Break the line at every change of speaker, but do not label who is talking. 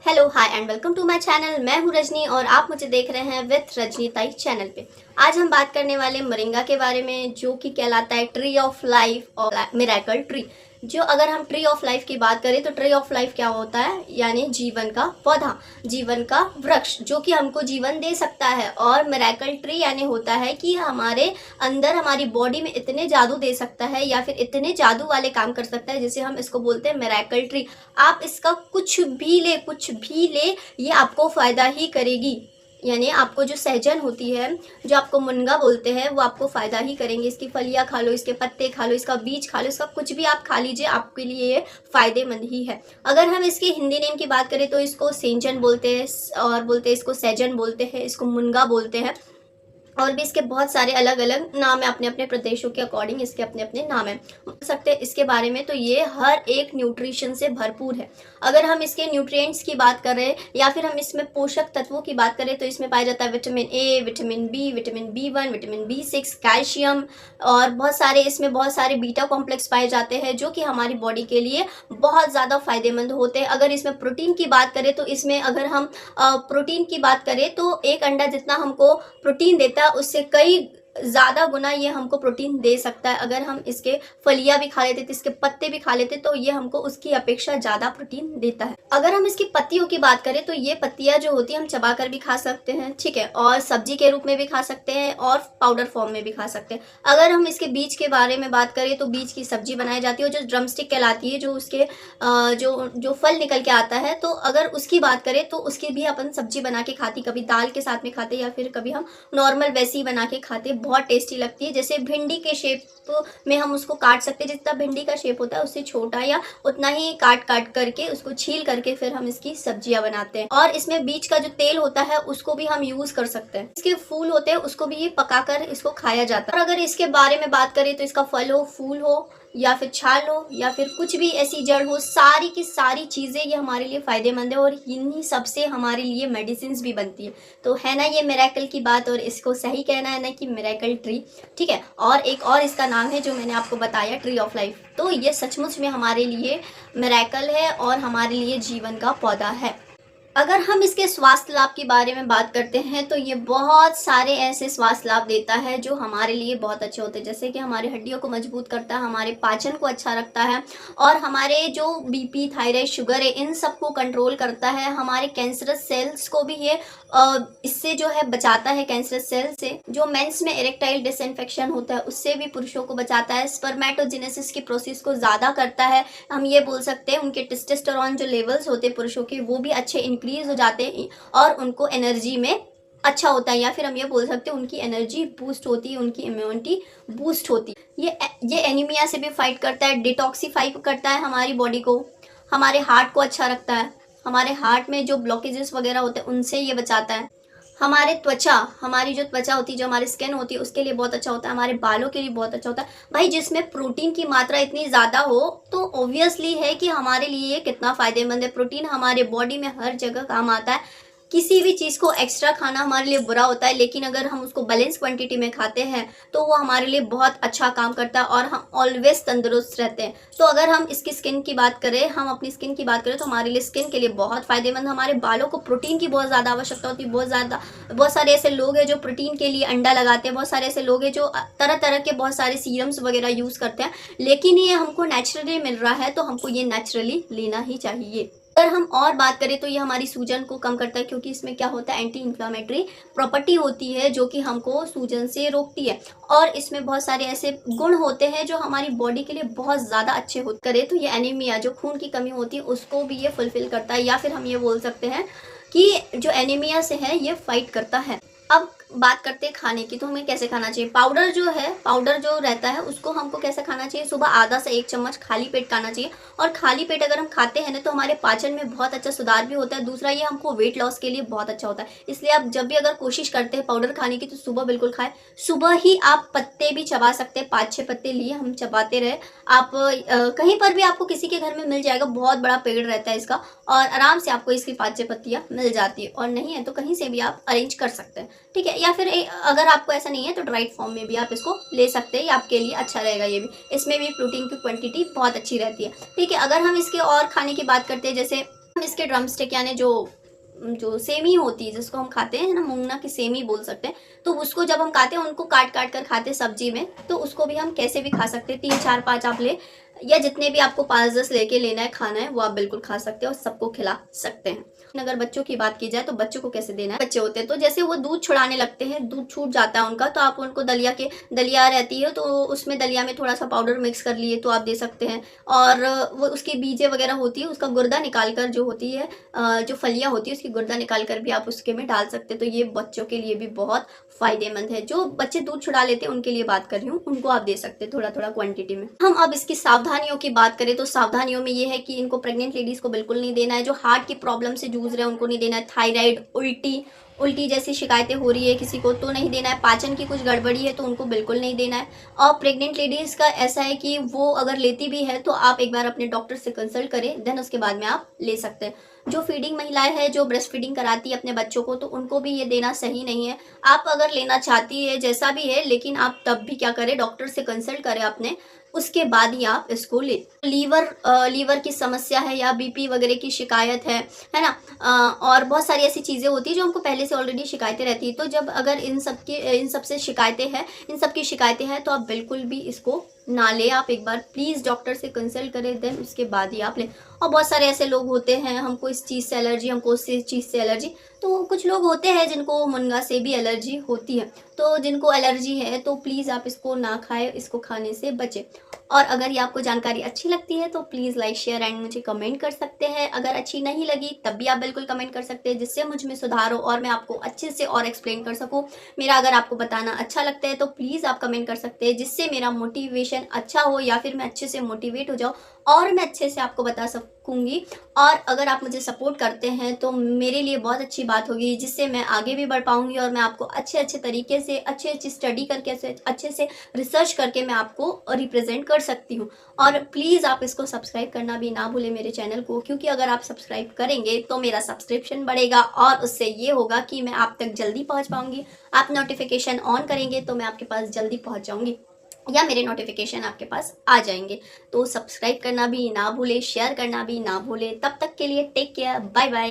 Hello hi and welcome to my channel. मैं हूं रजनी और आप मुझे देख रहे हैं विथ रजनी ताई चैनल पे। आज हम बात करने वाले मोरिंगा के बारे में, जो कि कहलाता है ट्री ऑफ लाइफ और मिरेकल ट्री। जो अगर हम ट्री ऑफ लाइफ की बात करें तो ट्री ऑफ लाइफ क्या होता है, यानी जीवन का पौधा, जीवन का वृक्ष जो कि हमको जीवन दे सकता है। और मिरेकल ट्री यानी होता है कि हमारे अंदर, हमारी बॉडी में इतने जादू दे सकता है या फिर इतने जादू वाले काम कर सकता है, जिसे हम इसको बोलते हैं मिरेकल ट्री। आप इसका कुछ भी ले, ये आपको फ़ायदा ही करेगी। यानी आपको जो सहजन होती है, जो आपको मुनगा बोलते हैं, वो आपको फ़ायदा ही करेंगे। इसकी फलियाँ खा लो, इसके पत्ते खा लो, इसका बीज खा लो, इसका कुछ भी आप खा लीजिए, आपके लिए ये फ़ायदेमंद ही है। अगर हम इसके हिंदी नेम की बात करें तो इसको सेंजन बोलते हैं, और बोलते हैं इसको सहजन बोलते हैं, इसको मुनगा बोलते हैं। और भी इसके बहुत सारे अलग अलग नाम है, अपने अपने प्रदेशों के अकॉर्डिंग इसके अपने अपने नाम है। बोल सकते हैं इसके बारे में तो ये हर एक न्यूट्रिशन से भरपूर है। अगर हम इसके न्यूट्रिएंट्स की बात करें या फिर हम इसमें पोषक तत्वों की बात करें तो इसमें पाया जाता है vitamin A, vitamin B, vitamin B1, vitamin B6, calcium, और बहुत सारे बीटा कॉम्प्लेक्स पाए जाते हैं जो कि हमारी बॉडी के लिए बहुत ज़्यादा फायदेमंद होते हैं। अगर इसमें प्रोटीन की बात करें तो इसमें अगर हम प्रोटीन की बात करें तो एक अंडा जितना हमको प्रोटीन देता है, उससे कई ज़्यादा गुना ये हमको प्रोटीन दे सकता है। अगर हम इसके फलियाँ भी खा लेते तो, इसके पत्ते भी खा लेते तो ये हमको उसकी अपेक्षा ज़्यादा प्रोटीन देता है। अगर हम इसकी पत्तियों की बात करें तो ये पत्तियाँ जो होती है हम चबा कर भी खा सकते हैं, ठीक है, और सब्जी के रूप में भी खा सकते हैं और पाउडर फॉर्म में भी खा सकते हैं। अगर हम इसके बीज के बारे में बात करें तो बीज की सब्जी बनाई जाती है, जो ड्रमस्टिक कहलाती है, जो उसके जो जो फल निकल के आता है, तो अगर उसकी बात करें तो उसकी भी अपन सब्जी बना के खाती, कभी दाल के साथ में खाते या फिर कभी हम नॉर्मल वैसे ही बना के खाते, बहुत टेस्टी लगती है। जैसे भिंडी के शेप में हम उसको काट सकते हैं, जितना भिंडी का शेप होता है उससे छोटा या उतना ही काट करके उसको छील करके फिर हम इसकी सब्जियां बनाते हैं। और इसमें बीज का जो तेल होता है उसको भी हम यूज कर सकते हैं। इसके फूल होते हैं उसको भी ये पकाकर इसको खाया जाता है। और अगर इसके बारे में बात करें तो इसका फल हो, फूल हो या फिर छाल हो या फिर कुछ भी ऐसी जड़ हो, सारी की सारी चीज़ें ये हमारे लिए फ़ायदेमंद है और इन्हीं सबसे हमारे लिए मेडिसिन भी बनती है। तो है ना ये मिरेकल की बात, और इसको सही कहना है ना कि मिरेकल ट्री, ठीक है। और एक और इसका नाम है जो मैंने आपको बताया, ट्री ऑफ लाइफ। तो ये सचमुच में हमारे लिए मिरेकल है और हमारे लिए जीवन का पौधा है। अगर हम इसके स्वास्थ्य लाभ के बारे में बात करते हैं तो ये बहुत सारे ऐसे स्वास्थ्य लाभ देता है जो हमारे लिए बहुत अच्छे होते हैं। जैसे कि हमारी हड्डियों को मजबूत करता है, हमारे पाचन को अच्छा रखता है, और हमारे जो बीपी, थायराइड, शुगर है, इन सब को कंट्रोल करता है। हमारे कैंसरस सेल्स को भी ये इससे जो है बचाता है, कैंसरस सेल से। जो मेंस में इरेक्टाइल डिसइंफेक्शन होता है उससे भी पुरुषों को बचाता है। स्पर्मेटोजेनेसिस की प्रोसेस को ज़्यादा करता है। हम ये बोल सकते हैं उनके टेस्टोस्टेरोन जो लेवल्स होते हैं पुरुषों के, वो भी अच्छे इंक्रीज हो जाते हैं और उनको एनर्जी में अच्छा होता है, या फिर हम ये बोल सकते हैं उनकी एनर्जी बूस्ट होती है, उनकी इम्यूनिटी बूस्ट होती है। ये एनीमिया से भी फाइट करता है, डिटॉक्सीफाई करता है हमारी बॉडी को, हमारे हार्ट को अच्छा रखता है, हमारे हार्ट में जो ब्लॉकेजेस वगैरह होते हैं उनसे ये बचाता है। हमारी जो त्वचा होती है, जो हमारी स्किन होती है, उसके लिए बहुत अच्छा होता है। हमारे बालों के लिए बहुत अच्छा होता है। भाई जिसमें प्रोटीन की मात्रा इतनी ज़्यादा हो तो ऑब्वियसली है कि हमारे लिए ये कितना फ़ायदेमंद है। प्रोटीन हमारे बॉडी में हर जगह काम आता है। किसी भी चीज़ को एक्स्ट्रा खाना हमारे लिए बुरा होता है, लेकिन अगर हम उसको बैलेंस क्वांटिटी में खाते हैं तो वो हमारे लिए बहुत अच्छा काम करता है और हम ऑलवेज तंदुरुस्त रहते हैं। तो अगर हम इसकी स्किन की बात करें, हम अपनी स्किन की बात करें तो हमारे लिए स्किन के लिए बहुत फ़ायदेमंद। हमारे बालों को प्रोटीन की बहुत ज़्यादा आवश्यकता होती है, बहुत सारे ऐसे लोग हैं जो प्रोटीन के लिए अंडा लगाते हैं, बहुत सारे ऐसे लोग हैं जो तरह तरह के बहुत सारे सीरम्स वगैरह यूज़ करते हैं, लेकिन ये हमको नेचुरली मिल रहा है तो हमको ये नेचुरली लेना ही चाहिए। अगर हम और बात करें तो ये हमारी सूजन को कम करता है, क्योंकि इसमें क्या होता है, एंटी इन्फ्लामेटरी प्रॉपर्टी होती है जो कि हमको सूजन से रोकती है। और इसमें बहुत सारे ऐसे गुण होते हैं जो हमारी बॉडी के लिए बहुत ज़्यादा अच्छे होते करें तो ये एनीमिया, जो खून की कमी होती है, उसको भी ये फुलफिल करता है, या फिर हम ये बोल सकते हैं कि जो एनीमिया से है ये फाइट करता है। अब बात करते हैं खाने की, तो हमें कैसे खाना चाहिए। पाउडर जो रहता है उसको हमको कैसे खाना चाहिए, सुबह आधा से 1 चम्मच खाली पेट खाना चाहिए। और खाली पेट अगर हम खाते हैं ना तो हमारे पाचन में बहुत अच्छा सुधार भी होता है। दूसरा, ये हमको वेट लॉस के लिए बहुत अच्छा होता है। इसलिए आप जब भी अगर कोशिश करते हैं पाउडर खाने की तो सुबह बिल्कुल खाएं। सुबह ही आप पत्ते भी चबा सकते हैं, 5-6 पत्ते लिए हम चबाते रहे। आप कहीं पर भी आपको किसी के घर में मिल जाएगा, बहुत बड़ा पेड़ रहता है इसका, और आराम से आपको इसकी 5-6 पत्तियाँ मिल जाती है। और नहीं है तो कहीं से भी आप अरेंज कर सकते हैं, ठीक है। या फिर अगर आपको ऐसा नहीं है तो ड्राइड फॉर्म में भी आप इसको ले सकते हैं, ये आपके लिए अच्छा रहेगा। ये भी, इसमें भी प्रोटीन की क्वांटिटी बहुत अच्छी रहती है, ठीक है। अगर हम इसके और खाने की बात करते हैं, जैसे हम इसके ड्रम स्टिक यानी जो जो सेमी होती है जिसको हम खाते हैं ना, मूंगना की सेमी बोल सकते हैं, तो उसको जब हम खाते हैं उनको काट काट कर खाते हैं सब्जी में, तो उसको भी हम कैसे भी खा सकते हैं। 3 4 5 आप ले, या जितने भी आपको 5 10 लेके लेना है खाना है वो आप बिल्कुल खा सकते हैं और सबको खिला सकते हैं। अगर बच्चों की बात की जाए तो बच्चों को कैसे देना है, बच्चे होते हैं तो जैसे वो दूध छुड़ाने लगते हैं, दूध छूट जाता है उनका, तो आप उनको दलिया रहती है तो उसमें दलिया में थोड़ा सा पाउडर मिक्स कर लिए तो आप दे सकते हैं। और वो उसकी बीजें वगैरह होती है, उसका गुर्दा निकाल कर जो होती है, जो फलियां होती है उसकी गुर्दा निकाल कर भी आप उसके में डाल सकते हैं। तो ये बच्चों के लिए भी बहुत फायदेमंद है। जो बच्चे दूध छुड़ा लेते हैं उनके लिए बात कर रही हूँ, उनको आप दे सकते हैं थोड़ा थोड़ा क्वांटिटी में। हम अब इसकी सावधानियों की बात करें तो सावधानियों में ये है कि इनको प्रेग्नेंट लेडीज को बिल्कुल नहीं देना है, जो हार्ट की प्रॉब्लम से जूझ रहे हैं उनको नहीं देना है, थायराइड, उल्टी उल्टी जैसी शिकायतें हो रही है किसी को तो नहीं देना है, पाचन की कुछ गड़बड़ी है तो उनको बिल्कुल नहीं देना है। और प्रेग्नेंट लेडीज का ऐसा है कि वो अगर लेती भी है तो आप एक बार अपने डॉक्टर से कंसल्ट करें, देन उसके बाद में आप ले सकते हैं। जो फीडिंग महिलाएं हैं जो ब्रेस्ट फीडिंग कराती है अपने बच्चों को, तो उनको भी ये देना सही नहीं है। आप अगर लेना चाहती है जैसा भी है, लेकिन आप तब भी क्या करें, डॉक्टर से कंसल्ट करें अपने, उसके बाद ही आप इसको ले। लीवर की समस्या है या बीपी वगैरह की शिकायत है ना, और बहुत सारी ऐसी चीज़ें होती है जो हमको पहले से ऑलरेडी शिकायतें रहती है। तो जब अगर इन सब से शिकायतें हैं, इन सब की शिकायतें हैं, तो आप बिल्कुल भी इसको ना ले, आप एक बार प्लीज़ डॉक्टर से कंसल्ट करें, देन उसके बाद ही आप लें। और बहुत सारे ऐसे लोग होते हैं, हमको इस चीज़ से एलर्जी, हमको उस चीज़ से एलर्जी, तो कुछ लोग होते हैं जिनको मुनगा से भी एलर्जी होती है। तो जिनको एलर्जी है तो प्लीज़ आप इसको ना खाएं, इसको खाने से बचें। और अगर ये आपको जानकारी अच्छी लगती है तो प्लीज़ लाइक शेयर एंड मुझे कमेंट कर सकते हैं। अगर अच्छी नहीं लगी तब भी आप बिल्कुल कमेंट कर सकते हैं, जिससे मुझ में सुधार हो और मैं आपको अच्छे से और एक्सप्लेन कर सकूं। मेरा अगर आपको बताना अच्छा लगता है तो प्लीज़ आप कमेंट कर सकते हैं, जिससे मेरा मोटिवेशन अच्छा हो या फिर मैं अच्छे से मोटिवेट हो जाऊँ और मैं अच्छे से आपको बता सकूँगी। और अगर आप मुझे सपोर्ट करते हैं तो मेरे लिए बहुत अच्छी बात होगी, जिससे मैं आगे भी बढ़ पाऊँगी और मैं आपको अच्छे अच्छे तरीके से अच्छी स्टडी करके अच्छे से रिसर्च करके मैं आपको रिप्रेजेंट कर सकती हूँ। और प्लीज़ आप इसको सब्सक्राइब करना भी ना भूलें मेरे चैनल को, क्योंकि अगर आप सब्सक्राइब करेंगे तो मेरा सब्सक्रिप्शन बढ़ेगा और उससे ये होगा कि मैं आप तक जल्दी पहुँच पाऊँगी। आप नोटिफिकेशन ऑन करेंगे तो मैं आपके पास जल्दी पहुँच जाऊँगी, या मेरे नोटिफिकेशन आपके पास आ जाएंगे। तो सब्सक्राइब करना भी ना भूले, शेयर करना भी ना भूले। तब तक के लिए टेक केयर, बाय बाय।